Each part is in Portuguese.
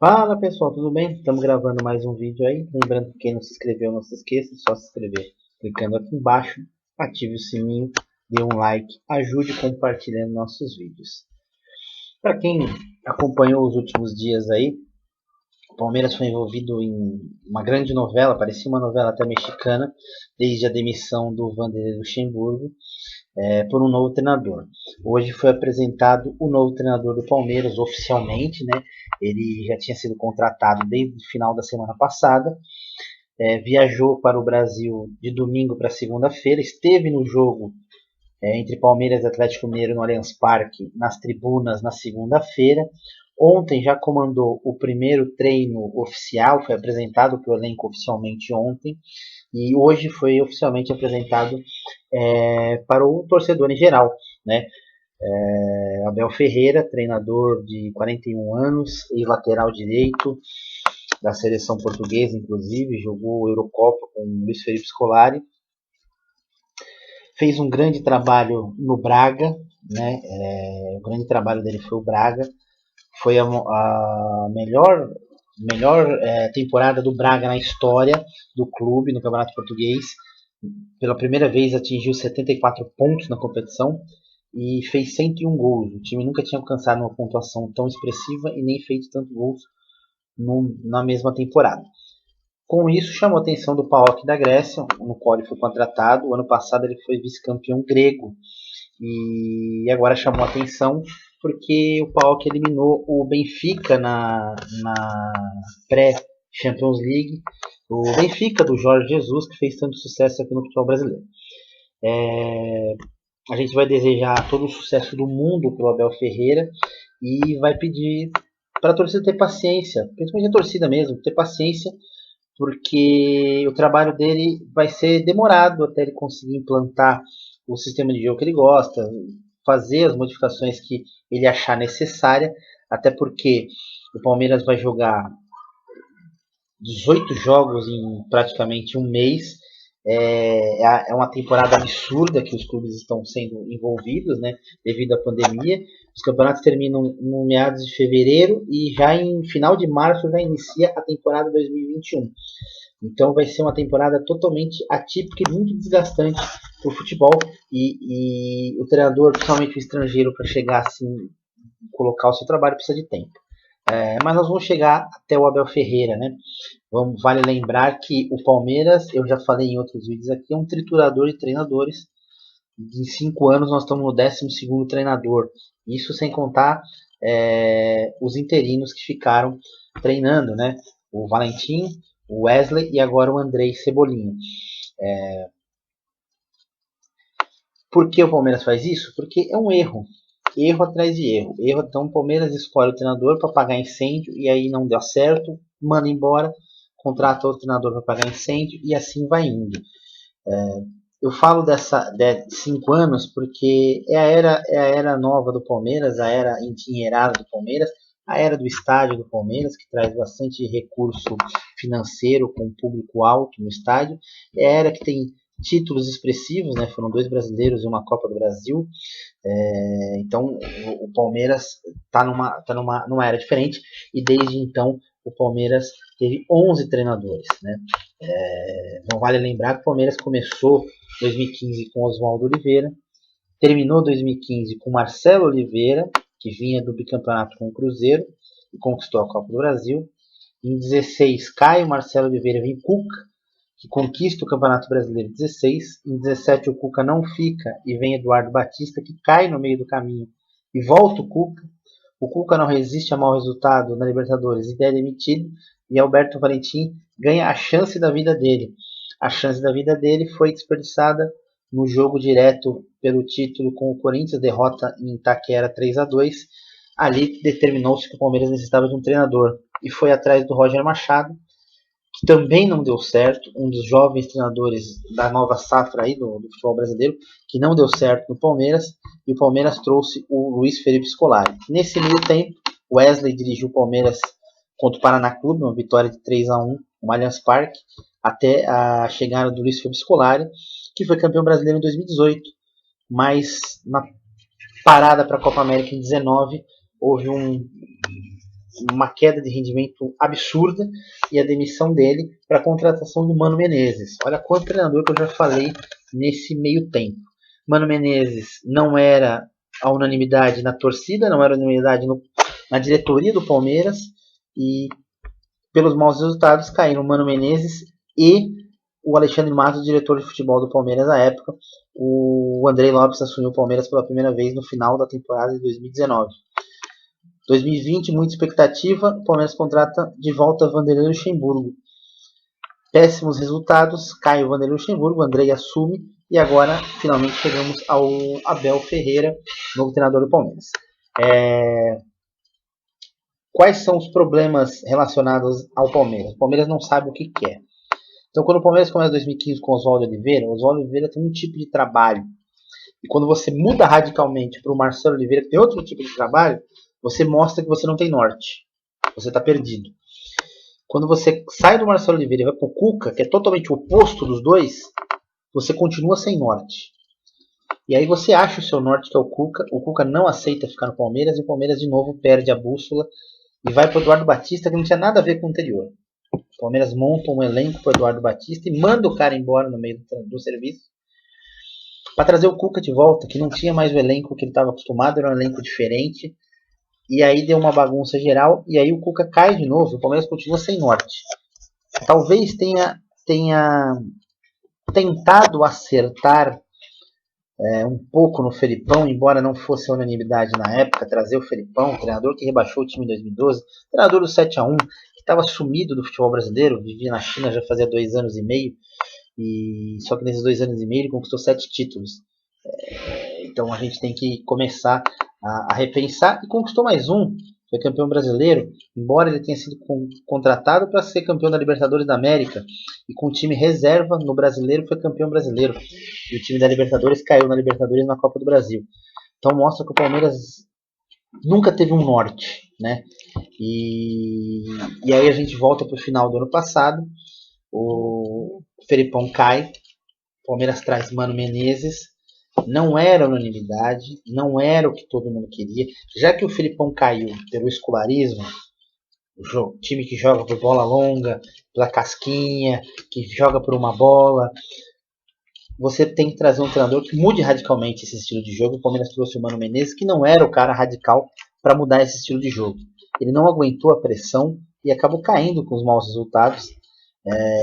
Fala pessoal, tudo bem? Estamos gravando mais um vídeo aí. Lembrando que quem não se inscreveu, não se esqueça, é só se inscrever clicando aqui embaixo, ative o sininho, dê um like, ajude compartilhando nossos vídeos. Para quem acompanhou os últimos dias aí, o Palmeiras foi envolvido em uma grande novela, parecia uma novela até mexicana, desde a demissão do Vanderlei Luxemburgo por um novo treinador. Hoje foi apresentado o novo treinador do Palmeiras oficialmente, né? Ele já tinha sido contratado desde o final da semana passada. Viajou para o Brasil de domingo para segunda-feira, esteve no jogo entre Palmeiras e Atlético Mineiro no Allianz Parque, nas tribunas, na segunda-feira. Ontem já comandou o primeiro treino oficial, foi apresentado para o elenco oficialmente ontem, e hoje foi oficialmente apresentado para o torcedor em geral, né? Abel Ferreira, treinador de 41 anos e lateral direito da seleção portuguesa, inclusive, jogou Eurocopa com Luiz Felipe Scolari. Fez um grande trabalho no Braga, né? O grande trabalho dele foi o Braga. Foi a melhor temporada do Braga na história do clube no Campeonato Português. Pela primeira vez atingiu 74 pontos na competição e fez 101 gols. O time nunca tinha alcançado uma pontuação tão expressiva e nem feito tantos gols na mesma temporada. Com isso, chamou a atenção do PAOK da Grécia, no qual ele foi contratado. O ano passado ele foi vice-campeão grego e agora chamou a atenção porque o PAOK eliminou o Benfica na pré-Champions League. O Benfica do Jorge Jesus, que fez tanto sucesso aqui no futebol brasileiro. A gente vai desejar todo o sucesso do mundo para o Abel Ferreira e vai pedir para a torcida ter paciência, principalmente a torcida mesmo, ter paciência, porque o trabalho dele vai ser demorado até ele conseguir implantar o sistema de jogo que ele gosta, fazer as modificações que ele achar necessária, até porque o Palmeiras vai jogar 18 jogos em praticamente um mês. É uma temporada absurda que os clubes estão sendo envolvidos, né, devido à pandemia. Os campeonatos terminam no meados de fevereiro e já em final de março já inicia a temporada 2021. Então vai ser uma temporada totalmente atípica e muito desgastante para o futebol e o treinador, principalmente o estrangeiro, para chegar assim, colocar o seu trabalho precisa de tempo. Mas nós vamos chegar até o Abel Ferreira, né? Vale lembrar que o Palmeiras, eu já falei em outros vídeos aqui, é um triturador de treinadores. Em 5 anos nós estamos no 12º treinador. Isso sem contar os interinos que ficaram treinando, né? O Valentim, o Wesley e agora o Andrei Cebolinha. Por que o Palmeiras faz isso? Porque é um erro. Erro atrás de erro. Então o Palmeiras escolhe o treinador para apagar incêndio e aí não deu certo, manda embora, contrata outro treinador para apagar incêndio e assim vai indo. Eu falo de 5 anos porque é a era nova do Palmeiras, a era endinheirada do Palmeiras, a era do estádio do Palmeiras, que traz bastante recurso financeiro com público alto no estádio. É a era que tem títulos expressivos, né? Foram 2 brasileiros e uma Copa do Brasil. Então o Palmeiras está numa era diferente e desde então o Palmeiras teve 11 treinadores, né? Não vale lembrar que o Palmeiras começou 2015 com Oswaldo Oliveira, terminou 2015 com Marcelo Oliveira, que vinha do bicampeonato com o Cruzeiro e conquistou a Copa do Brasil. Em 16 cai o Marcelo Oliveira, vem Cuca, que conquista o Campeonato Brasileiro 16. Em 17 o Cuca não fica e vem Eduardo Batista, que cai no meio do caminho e volta o Cuca. O Cuca não resiste a mau resultado na Libertadores e é demitido. E Alberto Valentim ganha a chance da vida dele. A chance da vida dele foi desperdiçada no jogo direto pelo título com o Corinthians, derrota em Itaquera 3-2. Ali determinou-se que o Palmeiras necessitava de um treinador e foi atrás do Roger Machado, que também não deu certo, um dos jovens treinadores da nova safra aí do futebol brasileiro, que não deu certo no Palmeiras, e o Palmeiras trouxe o Luiz Felipe Scolari. Nesse meio tempo, Wesley dirigiu o Palmeiras contra o Paraná Clube, uma vitória de 3-1 no Allianz Parque, até a chegada do Luiz Felipe Scolari, que foi campeão brasileiro em 2018, mas na parada para a Copa América em 19 houve uma queda de rendimento absurda e a demissão dele para a contratação do Mano Menezes. Olha quanto treinador que eu já falei nesse meio tempo. Mano Menezes não era a unanimidade na torcida, não era a unanimidade na diretoria do Palmeiras, e pelos maus resultados caíram o Mano Menezes e o Alexandre Matos, diretor de futebol do Palmeiras à época. O Andrei Lopes assumiu o Palmeiras pela primeira vez no final da temporada de 2019. 2020, muita expectativa, o Palmeiras contrata de volta Vanderlei Luxemburgo. Péssimos resultados, cai o Vanderlei Luxemburgo, o Andrei assume, e agora finalmente chegamos ao Abel Ferreira, novo treinador do Palmeiras. Quais são os problemas relacionados ao Palmeiras? O Palmeiras não sabe o que quer. Então, quando o Palmeiras começa 2015 com o Oswaldo Oliveira tem um tipo de trabalho. E quando você muda radicalmente para o Marcelo Oliveira, que tem outro tipo de trabalho, você mostra que você não tem norte. Você está perdido. Quando você sai do Marcelo Oliveira e vai para o Cuca, que é totalmente o oposto dos dois, você continua sem norte. E aí você acha o seu norte, que é o Cuca não aceita ficar no Palmeiras, e o Palmeiras de novo perde a bússola e vai para o Eduardo Batista, que não tinha nada a ver com o anterior. O Palmeiras monta um elenco para o Eduardo Batista e manda o cara embora no meio do serviço para trazer o Cuca de volta, que não tinha mais o elenco que ele estava acostumado, era um elenco diferente. E aí deu uma bagunça geral, e aí o Cuca cai de novo, o Palmeiras continua sem norte. Talvez tenha tentado acertar um pouco no Felipão, embora não fosse a unanimidade na época, trazer o Felipão, o treinador que rebaixou o time em 2012, treinador do 7-1, que estava sumido do futebol brasileiro, vivia na China já fazia 2 anos e meio, e só que nesses 2 anos e meio ele conquistou 7 títulos. Então a gente tem que começar a repensar, e conquistou mais um, foi campeão brasileiro, embora ele tenha sido contratado para ser campeão da Libertadores da América, e com o time reserva no brasileiro foi campeão brasileiro, e o time da Libertadores caiu na Libertadores na Copa do Brasil. Então mostra que o Palmeiras nunca teve um norte, né? E aí a gente volta para o final do ano passado, o Felipão cai, o Palmeiras traz Mano Menezes. Não era unanimidade, não era o que todo mundo queria. Já que o Felipão caiu pelo escolarismo, o time que joga por bola longa, pela casquinha, que joga por uma bola, você tem que trazer um treinador que mude radicalmente esse estilo de jogo. O Palmeiras trouxe o Mano Menezes, que não era o cara radical para mudar esse estilo de jogo. Ele não aguentou a pressão e acabou caindo com os maus resultados.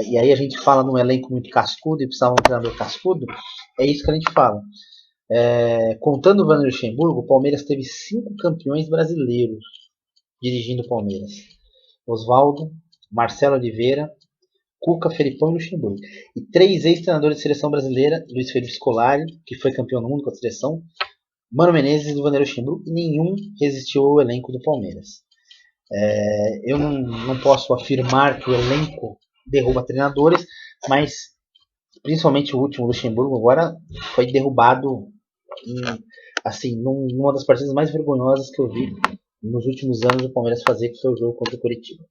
E aí a gente fala num elenco muito cascudo e precisava de um treinador cascudo. É isso que a gente fala. Contando o Vanderlei Luxemburgo, o Palmeiras teve 5 campeões brasileiros dirigindo o Palmeiras: Oswaldo, Marcelo Oliveira, Cuca, Felipão e Luxemburgo. E 3 ex-treinadores de seleção brasileira: Luiz Felipe Scolari, que foi campeão do mundo com a seleção, Mano Menezes e Vanderlei Luxemburgo, e nenhum resistiu ao elenco do Palmeiras. Eu não posso afirmar que o elenco derruba treinadores, mas principalmente o último, Luxemburgo, agora foi derrubado numa das partidas mais vergonhosas que eu vi nos últimos anos do Palmeiras fazer, que foi o jogo contra o Coritiba.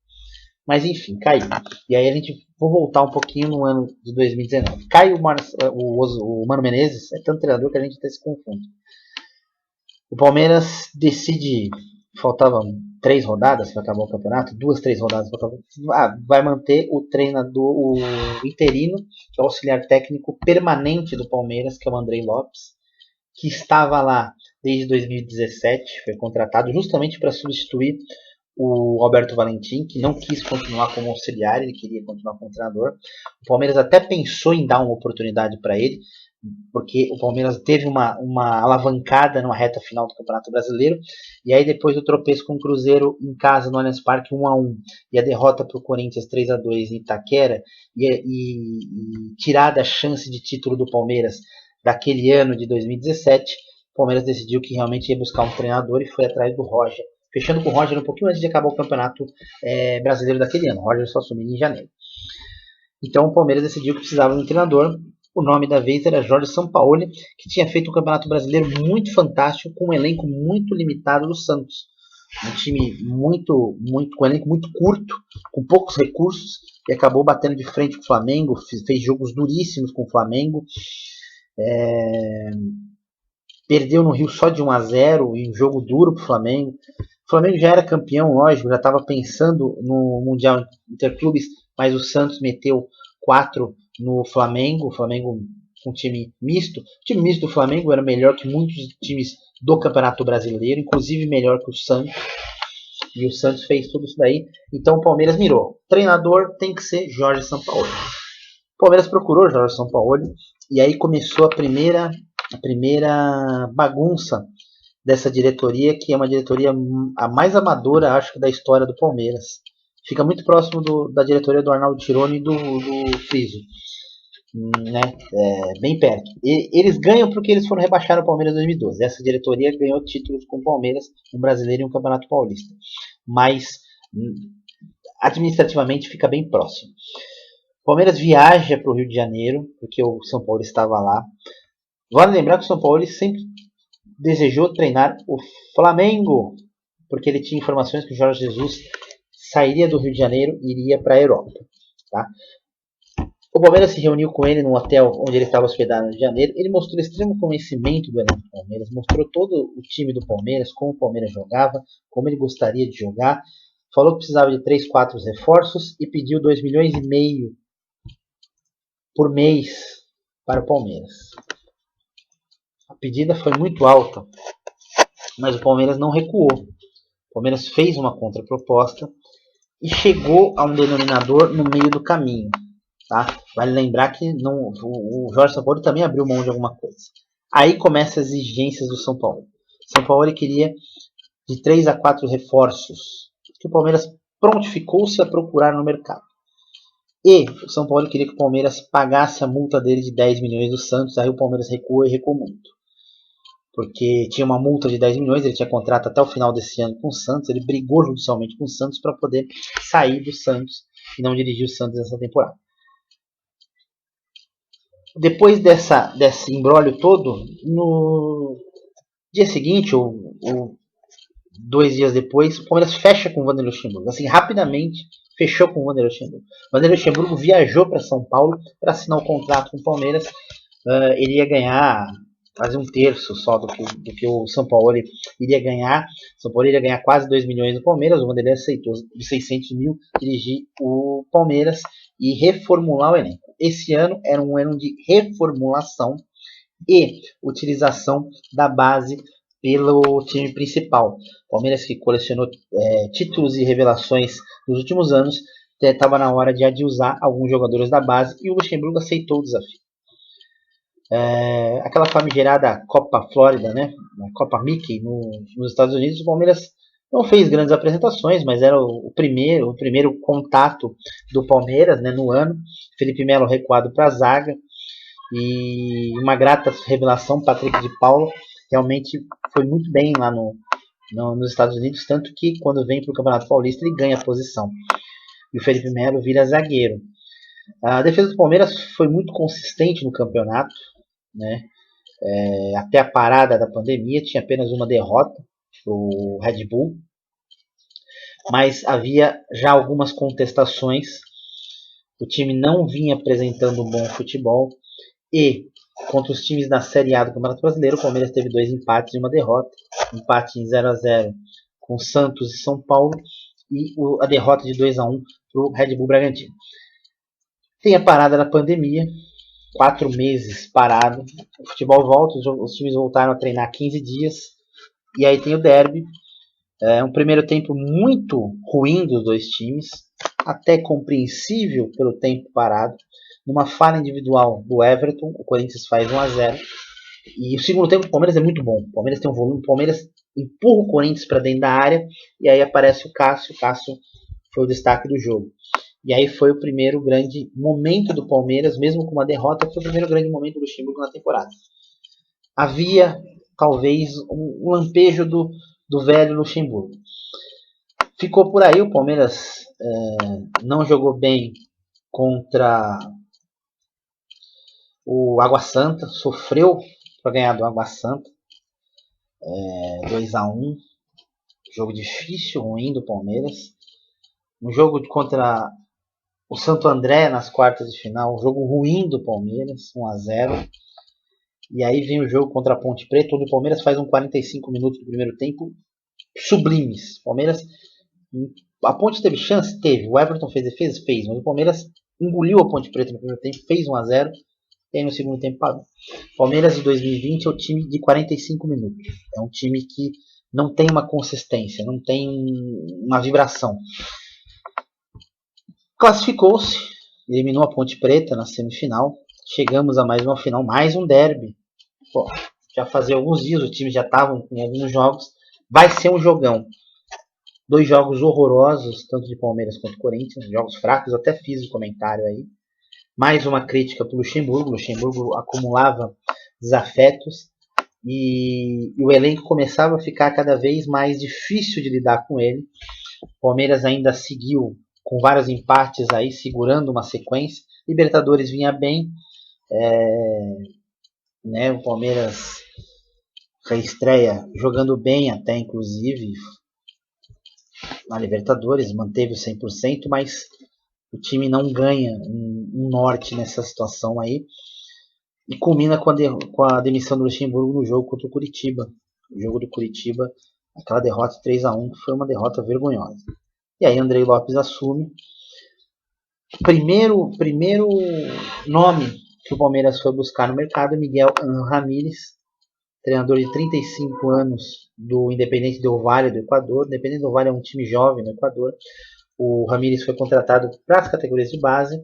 Mas enfim, caiu. E aí a gente vou voltar um pouquinho no ano de 2019. Cai o Mano Menezes, é tanto treinador que a gente até se confunde. O Palmeiras decide, faltavam 3 rodadas para acabar o campeonato, 2, 3 rodadas para acabar. Vai manter o treinador, o interino, que é o auxiliar técnico permanente do Palmeiras, que é o Andrei Lopes, que estava lá desde 2017, foi contratado justamente para substituir o Alberto Valentim, que não quis continuar como auxiliar, ele queria continuar como treinador. O Palmeiras até pensou em dar uma oportunidade para ele, porque o Palmeiras teve uma alavancada numa reta final do Campeonato Brasileiro, e aí depois do tropeço com o Cruzeiro em casa no Allianz Parque 1-1, e a derrota para o Corinthians 3-2 em Itaquera, e tirada a chance de título do Palmeiras daquele ano de 2017, o Palmeiras decidiu que realmente ia buscar um treinador e foi atrás do Roger, fechando com o Roger um pouquinho antes de acabar o Campeonato Brasileiro daquele ano. O Roger só assumiu em janeiro. Então o Palmeiras decidiu que precisava de um treinador. O nome da vez era Jorge Sampaoli, que tinha feito um Campeonato Brasileiro muito fantástico, com um elenco muito limitado do Santos. Um time com um elenco muito curto, com poucos recursos, e acabou batendo de frente com o Flamengo, fez jogos duríssimos com o Flamengo. Perdeu no Rio só de 1-0, e um jogo duro para o Flamengo. O Flamengo já era campeão, lógico, já estava pensando no Mundial Interclubes, mas o Santos meteu 4 no Flamengo. O Flamengo com um time misto. O time misto do Flamengo era melhor que muitos times do Campeonato Brasileiro, inclusive melhor que o Santos. E o Santos fez tudo isso daí. Então o Palmeiras mirou. O treinador tem que ser Jorge Sampaoli. O Palmeiras procurou Jorge Sampaoli e aí começou a primeira bagunça dessa diretoria, que é uma diretoria a mais amadora, acho, da história do Palmeiras. Fica muito próximo da diretoria do Arnaldo Tironi e do Friso. Né? Bem perto. Eles ganham porque eles foram rebaixar o Palmeiras em 2012. Essa diretoria ganhou títulos com o Palmeiras, um brasileiro e um campeonato paulista. Mas administrativamente fica bem próximo. O Palmeiras viaja para o Rio de Janeiro, porque o São Paulo estava lá. Vale lembrar que o São Paulo sempre desejou treinar o Flamengo, porque ele tinha informações que o Jorge Jesus sairia do Rio de Janeiro e iria para a Europa. Tá? O Palmeiras se reuniu com ele no hotel onde ele estava hospedado no Rio de Janeiro. Ele mostrou extremo conhecimento do elenco do Palmeiras, mostrou todo o time do Palmeiras, como o Palmeiras jogava, como ele gostaria de jogar. Falou que precisava de 3, 4 reforços e pediu 2,5 milhões por mês para o Palmeiras. A pedida foi muito alta, mas o Palmeiras não recuou. O Palmeiras fez uma contraproposta e chegou a um denominador no meio do caminho. Tá? Vale lembrar que o Jorge Sampaoli também abriu mão de alguma coisa. Aí começam as exigências do São Paulo. São Paulo queria de 3 a 4 reforços, que o Palmeiras prontificou-se a procurar no mercado. E o São Paulo queria que o Palmeiras pagasse a multa dele de 10 milhões do Santos. Aí o Palmeiras recuou e recuou muito. Porque tinha uma multa de 10 milhões, ele tinha contrato até o final desse ano com o Santos. Ele brigou judicialmente com o Santos para poder sair do Santos e não dirigir o Santos nessa temporada. Depois desse imbróglio todo, no dia seguinte, ou 2 dias depois, o Palmeiras fecha com o Vanderlei Luxemburgo. Assim, rapidamente fechou com o Vanderlei Luxemburgo. O Vanderlei Luxemburgo viajou para São Paulo para assinar o contrato com o Palmeiras. Ele ia ganhar quase 1/3 só do que o São Paulo iria ganhar. O São Paulo iria ganhar quase 2 milhões no Palmeiras. O Vanderlei aceitou de 600 mil dirigir o Palmeiras e reformular o elenco. Esse ano era um ano de reformulação e utilização da base pelo time principal. Palmeiras, que colecionou títulos e revelações nos últimos anos, estava na hora de usar alguns jogadores da base e o Luxemburgo aceitou o desafio. Aquela famigerada Copa Flórida, né? A Copa Mickey nos Estados Unidos, o Palmeiras não fez grandes apresentações, mas era o primeiro contato do Palmeiras, né, no ano. Felipe Melo recuado para a zaga e uma grata revelação, Patrick de Paula, realmente foi muito bem lá nos Estados Unidos, tanto que quando vem para o Campeonato Paulista ele ganha a posição. E o Felipe Melo vira zagueiro. A defesa do Palmeiras foi muito consistente no campeonato, né? Até a parada da pandemia, tinha apenas uma derrota para o Red Bull, mas havia já algumas contestações. O time não vinha apresentando um bom futebol e contra os times da Série A do Campeonato Brasileiro, o Palmeiras teve 2 empates e uma derrota. Empate em 0-0 com Santos e São Paulo e a derrota de 2-1 para o Red Bull Bragantino. Tem a parada da pandemia, 4 meses parado. O futebol volta, os times voltaram a treinar 15 dias. E aí tem o derby. Um primeiro tempo muito ruim dos dois times, até compreensível pelo tempo parado. Numa falha individual do Everton, o Corinthians faz 1-0. E o segundo tempo do Palmeiras é muito bom. O Palmeiras tem um volume, o Palmeiras empurra o Corinthians para dentro da área. E aí aparece o Cássio. O Cássio foi o destaque do jogo. E aí foi o primeiro grande momento do Palmeiras, mesmo com uma derrota, foi o primeiro grande momento do Luxemburgo na temporada. Havia, talvez, um lampejo do velho Luxemburgo. Ficou por aí, o Palmeiras não jogou bem contra o Água Santa, sofreu para ganhar do Água Santa, 2-1, jogo difícil, ruim do Palmeiras. Um jogo contra o Santo André nas quartas de final, um jogo ruim do Palmeiras, 1-0. E aí vem o jogo contra a Ponte Preta, onde o Palmeiras faz 45 minutos do primeiro tempo sublimes. Palmeiras, a Ponte teve chance? Teve. O Everton fez defesa? Fez. Mas o Palmeiras engoliu a Ponte Preta no primeiro tempo, fez 1-0 e aí no segundo tempo parou. Palmeiras de 2020 é o time de 45 minutos. É um time que não tem uma consistência, não tem uma vibração. Classificou-se, eliminou a Ponte Preta na semifinal. Chegamos a mais uma final, mais um derby. Pô, já fazia alguns dias, os times já estavam com alguns jogos. Vai ser um jogão. 2 jogos horrorosos, tanto de Palmeiras quanto Corinthians. Jogos fracos, eu até fiz o comentário aí. Mais uma crítica para o Luxemburgo. O Luxemburgo acumulava desafetos. E o elenco começava a ficar cada vez mais difícil de lidar com ele. O Palmeiras ainda seguiu com vários empates aí, segurando uma sequência. Libertadores vinha bem. Né, o Palmeiras reestreia jogando bem até, inclusive, na Libertadores. Manteve o 100%, mas o time não ganha um norte nessa situação aí. E culmina com a demissão do Luxemburgo no jogo contra o Curitiba. O jogo do Curitiba, aquela derrota 3-1, que foi uma derrota vergonhosa. E aí Andrei Lopes assume. Primeiro nome que o Palmeiras foi buscar no mercado é Miguel Ramírez, treinador de 35 anos do Independiente del Valle do Equador. O Independiente del Valle é um time jovem no Equador. O Ramírez foi contratado para as categorias de base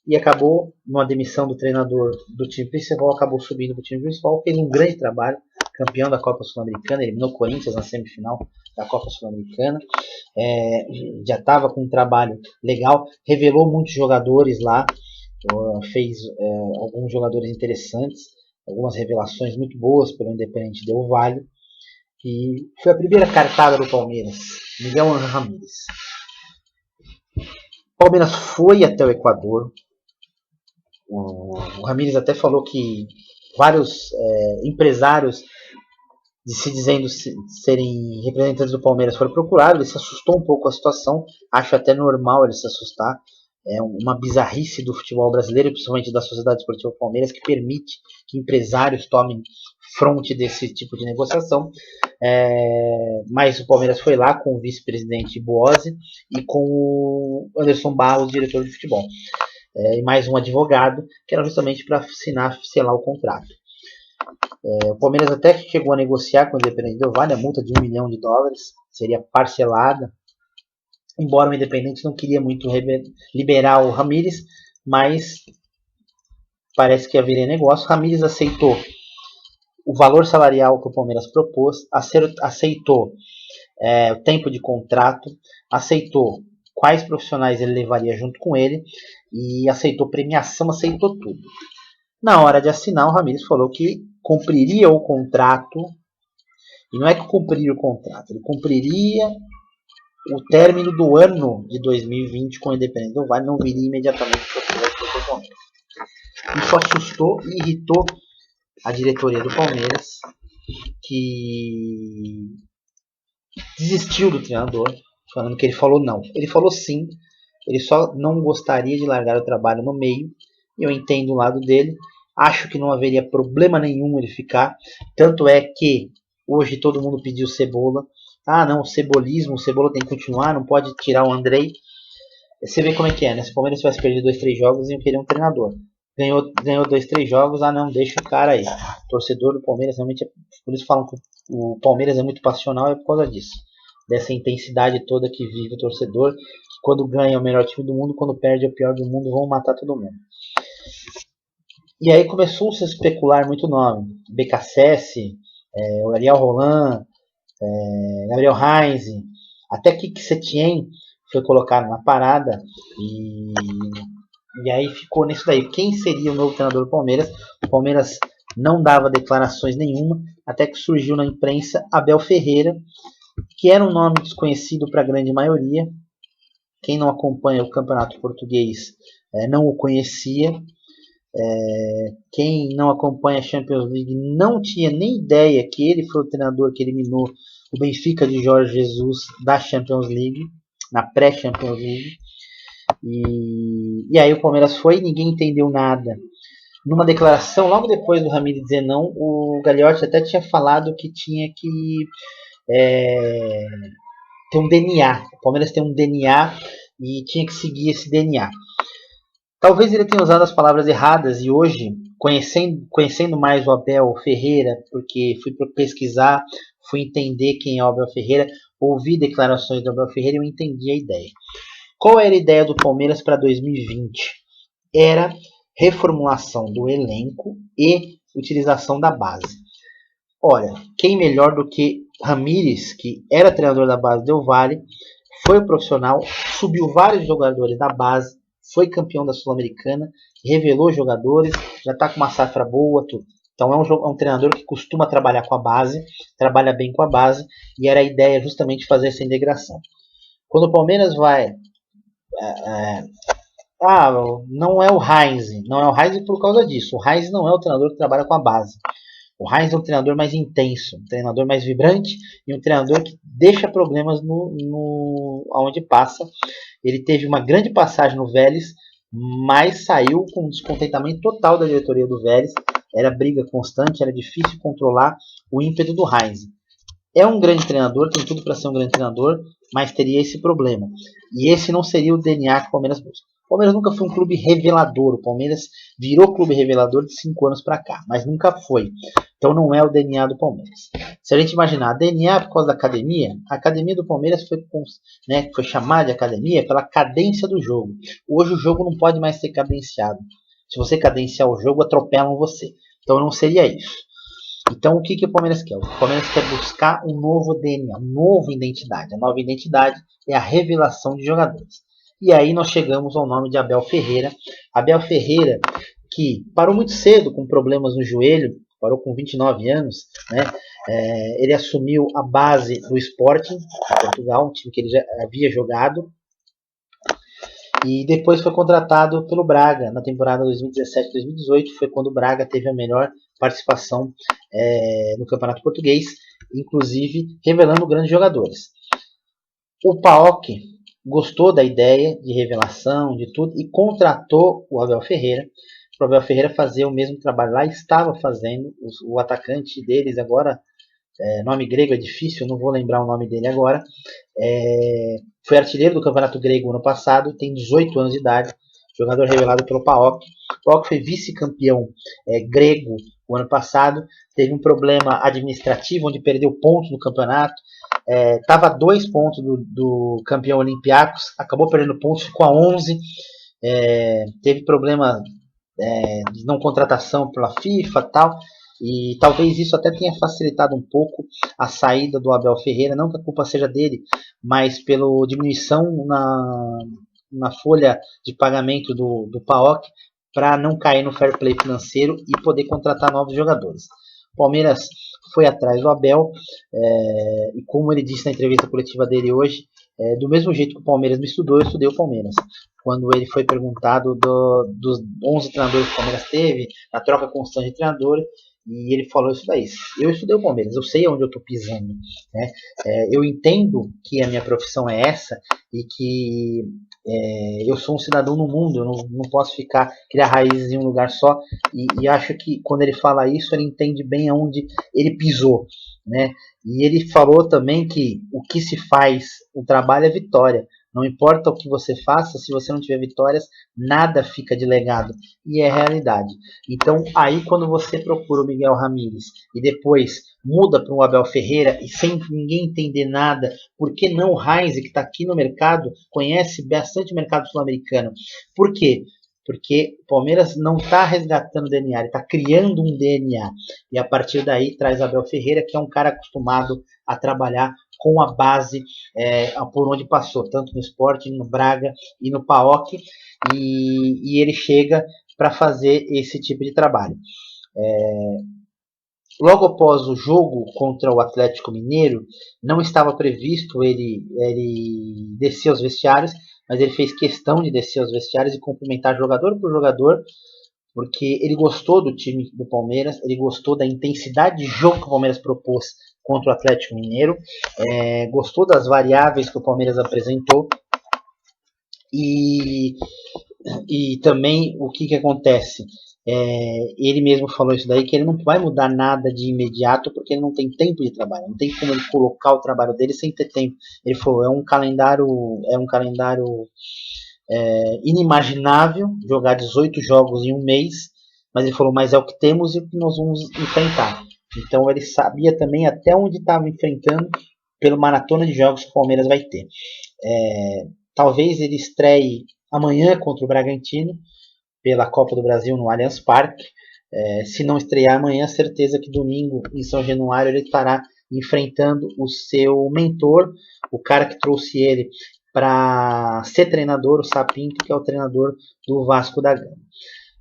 e acabou, numa demissão do treinador do time principal, acabou subindo para o time principal, fez um grande trabalho, campeão da Copa Sul-Americana, eliminou o Corinthians na semifinal da Copa Sul-Americana, já estava com um trabalho legal, revelou muitos jogadores lá, fez alguns jogadores interessantes, algumas revelações muito boas pelo Independiente del Valle, e foi a primeira cartada do Palmeiras, Miguel Ramírez. O Palmeiras foi até o Equador. O Ramírez até falou que vários empresários se dizendo serem representantes do Palmeiras foram procurados. Ele se assustou um pouco com a situação. Acho até normal ele se assustar. É uma bizarrice do futebol brasileiro, principalmente da Sociedade Esportiva Palmeiras, que permite que empresários tomem fronte desse tipo de negociação. Mas o Palmeiras foi lá com o vice-presidente Boazzi e com o Anderson Barros, diretor de futebol. E mais um advogado, que era justamente para selar o contrato. O Palmeiras até chegou a negociar com o Independiente del Valle a multa de $1 milhão, seria parcelada, embora o Independente não queria muito liberar o Ramírez, mas parece que haveria negócio. Ramírez aceitou o valor salarial que o Palmeiras propôs, aceitou o tempo de contrato, aceitou quais profissionais ele levaria junto com ele e aceitou premiação, aceitou tudo. Na hora de assinar, o Ramírez falou que cumpriria o contrato, e não é que cumpriria o contrato, ele cumpriria o término do ano de 2020 com o Independente del Valle, não viria imediatamente para o Palmeiras. Isso assustou e irritou a diretoria do Palmeiras, que desistiu do treinador, falando que ele falou não. Ele falou sim, ele só não gostaria de largar o trabalho no meio, e eu entendo o lado dele. Acho que não haveria problema nenhum ele ficar, tanto é que hoje todo mundo pediu Cebola. Ah não, o cebolismo, o Cebola tem que continuar, não pode tirar o Andrei. Você vê como é que é, né? Se o Palmeiras tivesse perdido 2, 3 jogos, iam querer um treinador. Ganhou 2, 3 jogos, ah não, deixa o cara aí. O torcedor do Palmeiras realmente, por isso falam que o Palmeiras é muito passional, é por causa disso. Dessa intensidade toda que vive o torcedor, que quando ganha é o melhor time do mundo, quando perde é o pior do mundo, vão matar todo mundo. E aí começou-se a especular muito nome. BKSS, o Ariel Roland, Gabriel Heinz, até Kiki Setien foi colocado na parada, e aí ficou nisso daí. Quem seria o novo treinador do Palmeiras? O Palmeiras não dava declarações nenhuma, até que surgiu na imprensa Abel Ferreira, que era um nome desconhecido para a grande maioria. Quem não acompanha o campeonato português não o conhecia. Quem não acompanha a Champions League não tinha nem ideia que ele foi o treinador que eliminou o Benfica de Jorge Jesus da Champions League, na pré-Champions League. E aí o Palmeiras foi e ninguém entendeu nada. Numa declaração, logo depois do Ramírez dizer não, o Gagliotti até tinha falado que tinha que tem um DNA. O Palmeiras tem um DNA e tinha que seguir esse DNA. Talvez ele tenha usado as palavras erradas e hoje, conhecendo mais o Abel Ferreira, porque fui pesquisar, fui entender quem é o Abel Ferreira, ouvi declarações do Abel Ferreira e eu entendi a ideia. Qual era a ideia do Palmeiras para 2020? Era reformulação do elenco e utilização da base. Olha, quem melhor do que Ramírez, que era treinador da base Del Valle, foi profissional, subiu vários jogadores da base, foi campeão da Sul-Americana, revelou jogadores, já está com uma safra boa, tudo. Então é um treinador que costuma trabalhar com a base, trabalha bem com a base, e era a ideia justamente fazer essa integração. Quando o Palmeiras vai... não é o Heinz, não é o Heinz por causa disso. O Heinz não é o treinador que trabalha com a base. O Heinz é um treinador mais intenso, um treinador mais vibrante e um treinador que deixa problemas onde passa. Ele teve uma grande passagem no Vélez, mas saiu com um descontentamento total da diretoria do Vélez. Era briga constante, era difícil controlar o ímpeto do Heinz. É um grande treinador, tem tudo para ser um grande treinador, mas teria esse problema. E esse não seria o DNA que o Palmeiras busca. O Palmeiras nunca foi um clube revelador. O Palmeiras virou clube revelador de 5 anos para cá, mas nunca foi. Então não é o DNA do Palmeiras. Se a gente imaginar a DNA por causa da academia, a academia do Palmeiras foi chamada de academia pela cadência do jogo. Hoje o jogo não pode mais ser cadenciado. Se você cadenciar o jogo, atropelam você. Então não seria isso. Então o que o Palmeiras quer? O Palmeiras quer buscar um novo DNA, uma nova identidade. A nova identidade é a revelação de jogadores. E aí nós chegamos ao nome de Abel Ferreira. Abel Ferreira, que parou muito cedo com problemas no joelho, parou com 29 anos, né? Ele assumiu a base do Sporting de Portugal, um time que ele já havia jogado, e depois foi contratado pelo Braga na temporada 2017-2018, foi quando o Braga teve a melhor participação no Campeonato Português, inclusive revelando grandes jogadores. O PAOK gostou da ideia de revelação, de tudo, e contratou o Abel Ferreira, para o Abel Ferreira fazer o mesmo trabalho lá, estava fazendo. O atacante deles agora, nome grego é difícil, eu não vou lembrar o nome dele agora, foi artilheiro do Campeonato Grego ano passado, tem 18 anos de idade, jogador revelado pelo PAOK. O PAOK foi vice-campeão grego o ano passado, teve um problema administrativo, onde perdeu pontos no campeonato, estava a 2 pontos do campeão Olympiacos, acabou perdendo pontos, ficou a 11, teve problema de não contratação pela FIFA e tal, e talvez isso até tenha facilitado um pouco a saída do Abel Ferreira, não que a culpa seja dele, mas pela diminuição na folha de pagamento do PAOK, para não cair no fair play financeiro e poder contratar novos jogadores. O Palmeiras foi atrás do Abel, e como ele disse na entrevista coletiva dele hoje, do mesmo jeito que o Palmeiras me estudou, eu estudei o Palmeiras. Quando ele foi perguntado dos 11 treinadores que o Palmeiras teve, na troca constante de treinador, e ele falou isso daí. Eu estudei o Palmeiras, eu sei onde eu estou pisando, né? Eu entendo que a minha profissão é essa e que eu sou um cidadão no mundo, eu não posso criar raízes em um lugar só, e acho que quando ele fala isso, ele entende bem aonde ele pisou, né? E ele falou também que o que se faz, o trabalho é vitória. Não importa o que você faça, se você não tiver vitórias, nada fica de legado. E é realidade. Então, aí quando você procura o Miguel Ramírez e depois muda para o Abel Ferreira e sem ninguém entender nada, por que não o Heinz, que está aqui no mercado, conhece bastante o mercado sul-americano? Por quê? Porque o Palmeiras não está resgatando o DNA, ele está criando um DNA. E a partir daí traz Abel Ferreira, que é um cara acostumado a trabalhar com a base por onde passou, tanto no Sporting, no Braga e no PAOK, e ele chega para fazer esse tipo de trabalho. Logo após o jogo contra o Atlético Mineiro, não estava previsto ele descer aos vestiários, mas ele fez questão de descer aos vestiários e cumprimentar jogador por jogador, porque ele gostou do time do Palmeiras, ele gostou da intensidade de jogo que o Palmeiras propôs contra o Atlético Mineiro, gostou das variáveis que o Palmeiras apresentou, e também o que acontece? Ele mesmo falou isso daí, que ele não vai mudar nada de imediato, porque ele não tem tempo de trabalho, não tem como ele colocar o trabalho dele sem ter tempo. Ele falou, é um calendário inimaginável, jogar 18 jogos em um mês, mas ele falou, mas é o que temos e o que nós vamos enfrentar. Então ele sabia também até onde estava enfrentando pelo maratona de jogos que o Palmeiras vai ter. Talvez ele estreie amanhã contra o Bragantino, pela Copa do Brasil no Allianz Parque. Se não estrear amanhã, certeza que domingo em São Januário ele estará enfrentando o seu mentor, o cara que trouxe ele para ser treinador, o Sapinto, que é o treinador do Vasco da Gama.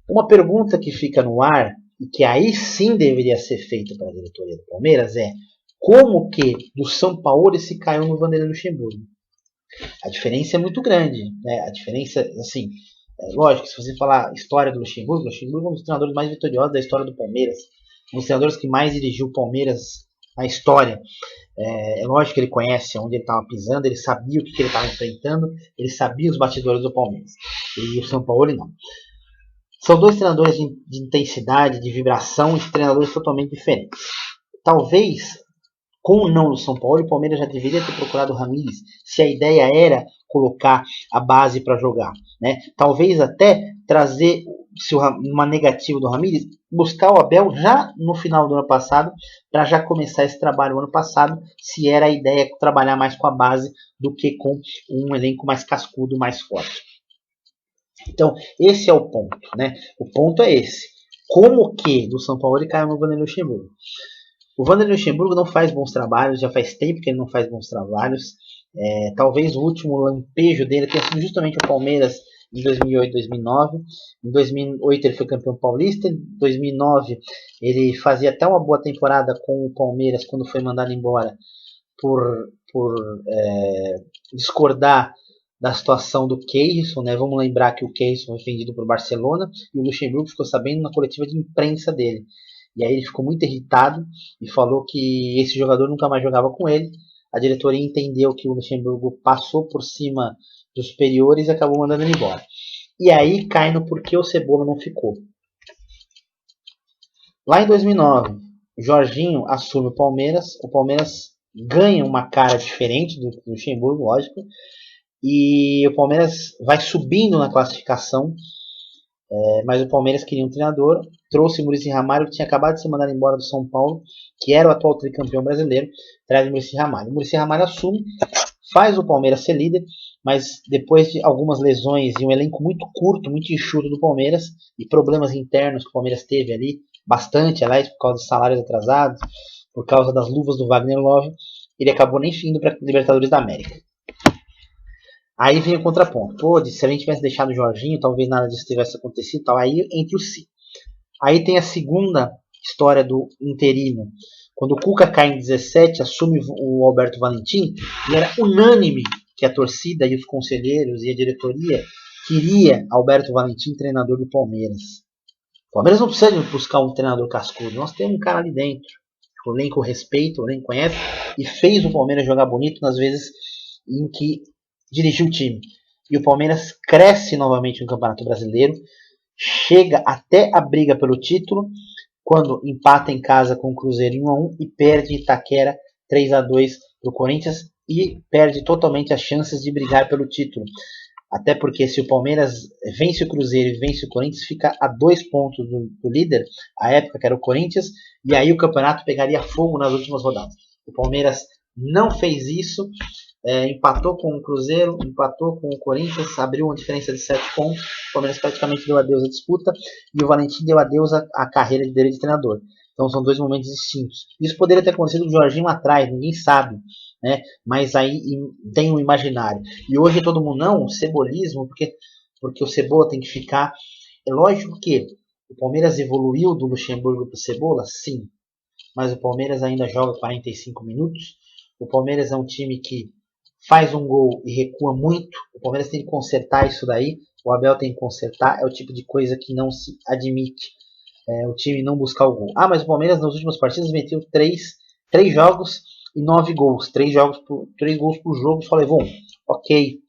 Uma pergunta que fica no ar, e que aí sim deveria ser feita para a diretoria do Palmeiras, é como que do São Paulo se caiu no Vanderlei Luxemburgo? A diferença é muito grande, né? A diferença, assim, lógico, se você falar história do Luxemburgo é um dos treinadores mais vitoriosos da história do Palmeiras, um dos treinadores que mais dirigiu o Palmeiras na história. É lógico que ele conhece onde ele estava pisando, ele sabia o que ele estava enfrentando, ele sabia os batidores do Palmeiras. E o São Paulo não. São dois treinadores de intensidade, de vibração, e treinadores totalmente diferentes. Talvez, com o não do São Paulo, o Palmeiras já deveria ter procurado o Ramires, se a ideia era colocar a base para jogar, né? Talvez até trazer, se uma negativa do Ramires, buscar o Abel já no final do ano passado, para já começar esse trabalho no ano passado, se era a ideia trabalhar mais com a base do que com um elenco mais cascudo, mais forte. Então, esse é o ponto, né? O ponto é esse. Como que do São Paulo ele caiu no Vanderlei Luxemburgo? O Vanderlei Luxemburgo não faz bons trabalhos, já faz tempo que ele não faz bons trabalhos. Talvez o último lampejo dele tenha sido justamente o Palmeiras em 2008, 2009. Em 2008 ele foi campeão paulista. Em 2009 ele fazia até uma boa temporada com o Palmeiras quando foi mandado embora por discordar da situação do Keirson, né? Vamos lembrar que o Keirson foi vendido para o Barcelona e o Luxemburgo ficou sabendo na coletiva de imprensa dele. E aí ele ficou muito irritado e falou que esse jogador nunca mais jogava com ele. A diretoria entendeu que o Luxemburgo passou por cima dos superiores e acabou mandando ele embora. E aí cai no porquê o Cebola não ficou. Lá em 2009, Jorginho assume o Palmeiras ganha uma cara diferente do Luxemburgo, lógico, e o Palmeiras vai subindo na classificação, mas o Palmeiras queria um treinador, trouxe o Muricy Ramalho, que tinha acabado de ser mandado embora do São Paulo, que era o atual tricampeão brasileiro, traz o Muricy Ramalho. O Muricy Ramalho assume, faz o Palmeiras ser líder, mas depois de algumas lesões e um elenco muito curto, muito enxuto do Palmeiras, e problemas internos que o Palmeiras teve ali, bastante, aliás, por causa dos salários atrasados, por causa das luvas do Wagner Love, ele acabou nem indo para a Libertadores da América. Aí vem o contraponto. Pô, se a gente tivesse deixado o Jorginho, talvez nada disso tivesse acontecido. Tal. Aí entre o si. Aí tem a segunda história do interino. Quando o Cuca cai em 17, assume o Alberto Valentim, e era unânime que a torcida e os conselheiros e a diretoria queria Alberto Valentim treinador do Palmeiras. O Palmeiras não precisa de buscar um treinador cascudo. Nós temos um cara ali dentro. O elenco respeita, o elenco conhece e fez o Palmeiras jogar bonito nas vezes em que dirigiu o time. E o Palmeiras cresce novamente no Campeonato Brasileiro, chega até a briga pelo título, quando empata em casa com o Cruzeiro em 1-1 e perde Itaquera 3-2 para o Corinthians e perde totalmente as chances de brigar pelo título. Até porque se o Palmeiras vence o Cruzeiro e vence o Corinthians, fica a 2 pontos do líder, a época que era o Corinthians, e aí o campeonato pegaria fogo nas últimas rodadas. O Palmeiras não fez isso, empatou com o Cruzeiro, empatou com o Corinthians, abriu uma diferença de 7 pontos, o Palmeiras praticamente deu adeus à disputa, e o Valentim deu adeus à carreira dele de treinador. Então são dois momentos distintos. Isso poderia ter acontecido com o Jorginho atrás, ninguém sabe, né? Mas aí tem um imaginário. E hoje todo mundo não, o cebolismo, porque o Cebola tem que ficar. É lógico que o Palmeiras evoluiu do Luxemburgo para o Cebola, sim. Mas o Palmeiras ainda joga 45 minutos. O Palmeiras é um time que faz um gol e recua muito. O Palmeiras tem que consertar isso daí. O Abel tem que consertar. É o tipo de coisa que não se admite. O time não buscar o gol. Ah, mas o Palmeiras nas últimas partidas meteu 3 jogos e 9 gols. 3 gols por jogo, só levou 1. Ok.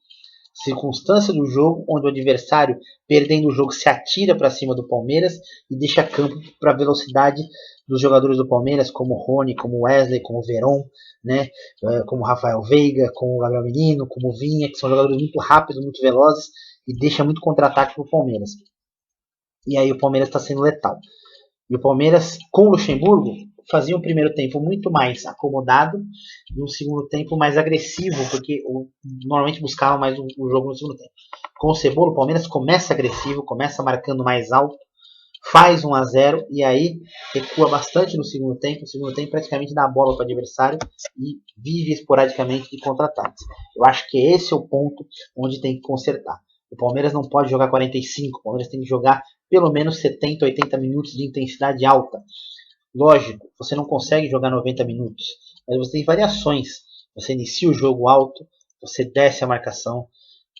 circunstância do jogo, onde o adversário, perdendo o jogo, se atira para cima do Palmeiras e deixa campo para a velocidade dos jogadores do Palmeiras, como o Rony, como o Wesley, como o Veron, né, como o Rafael Veiga, como o Gabriel Menino, como o Vinha, que são jogadores muito rápidos, muito velozes e deixa muito contra-ataque para o Palmeiras. E aí o Palmeiras está sendo letal. E o Palmeiras, com o Luxemburgo, fazia um primeiro tempo muito mais acomodado e um segundo tempo mais agressivo, porque normalmente buscava mais o jogo no segundo tempo. Com o Cebola, o Palmeiras começa agressivo, começa marcando mais alto, faz 1-0 e aí recua bastante no segundo tempo. No segundo tempo praticamente dá a bola para o adversário e vive esporadicamente de contra-ataques. Eu acho que esse é o ponto onde tem que consertar. O Palmeiras não pode jogar 45, o Palmeiras tem que jogar pelo menos 70, 80 minutos de intensidade alta. Lógico, você não consegue jogar 90 minutos, mas você tem variações. Você inicia o jogo alto, você desce a marcação,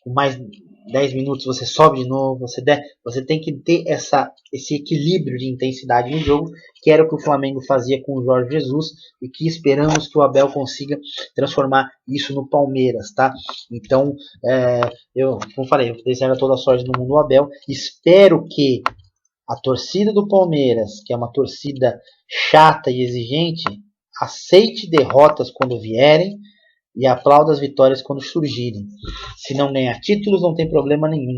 com mais 10 minutos você sobe de novo, você tem que ter esse equilíbrio de intensidade no jogo, que era o que o Flamengo fazia com o Jorge Jesus e que esperamos que o Abel consiga transformar isso no Palmeiras, tá? Então, como falei, eu desejo toda a sorte do mundo ao Abel, espero que a torcida do Palmeiras, que é uma torcida chata e exigente, aceite derrotas quando vierem e aplauda as vitórias quando surgirem. Se não ganhar títulos, não tem problema nenhum.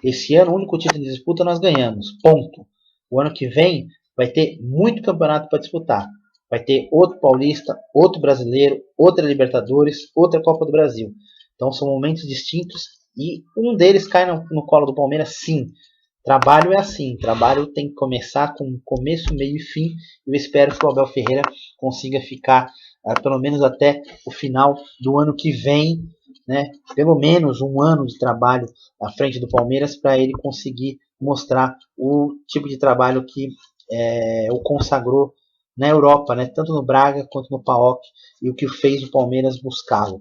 Esse ano, o único título de disputa nós ganhamos. Ponto. O ano que vem vai ter muito campeonato para disputar. Vai ter outro Paulista, outro Brasileiro, outra Libertadores, outra Copa do Brasil. Então são momentos distintos e um deles cai no colo do Palmeiras, sim. Trabalho é assim, trabalho tem que começar com começo, meio e fim. Eu espero que o Abel Ferreira consiga ficar pelo menos até o final do ano que vem, né? Pelo menos um ano de trabalho à frente do Palmeiras para ele conseguir mostrar o tipo de trabalho que o consagrou na Europa, né? Tanto no Braga quanto no PAOK, e o que fez o Palmeiras buscá-lo.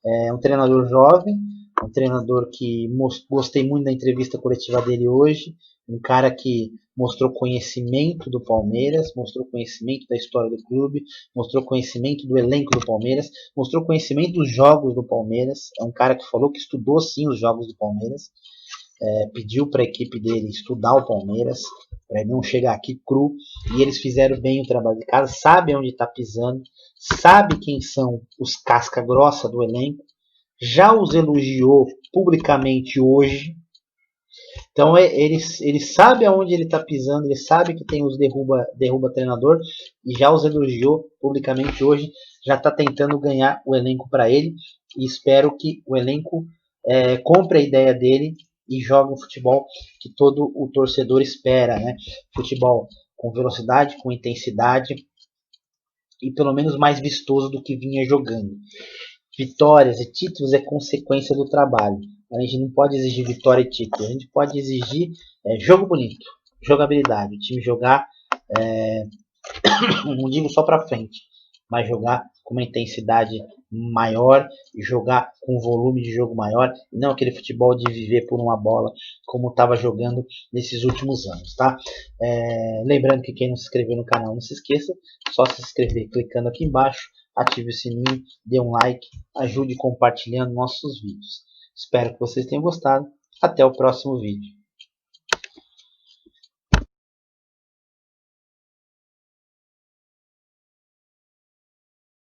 É um treinador jovem, um treinador que gostei muito da entrevista coletiva dele hoje, um cara que mostrou conhecimento do Palmeiras, mostrou conhecimento da história do clube, mostrou conhecimento do elenco do Palmeiras, mostrou conhecimento dos jogos do Palmeiras, é um cara que falou que estudou sim os jogos do Palmeiras, pediu para a equipe dele estudar o Palmeiras, para não chegar aqui cru, e eles fizeram bem o trabalho de casa, sabe onde está pisando, sabe quem são os casca grossa do elenco, já os elogiou publicamente hoje. Então ele sabe aonde ele está pisando, ele sabe que tem os derruba treinador e já os elogiou publicamente hoje, já está tentando ganhar o elenco para ele e espero que o elenco compre a ideia dele e jogue o futebol que todo o torcedor espera, né? Futebol com velocidade, com intensidade e pelo menos mais vistoso do que vinha jogando. Vitórias e títulos é consequência do trabalho. A gente não pode exigir vitória e título. A gente pode exigir jogo bonito, jogabilidade. O time jogar, não digo só para frente, mas jogar com uma intensidade maior e jogar com um volume de jogo maior. E não aquele futebol de viver por uma bola como estava jogando nesses últimos anos, tá? Lembrando que quem não se inscreveu no canal, não se esqueça. Só se inscrever clicando aqui embaixo. Ative o sininho, dê um like, ajude compartilhando nossos vídeos. Espero que vocês tenham gostado. Até o próximo vídeo.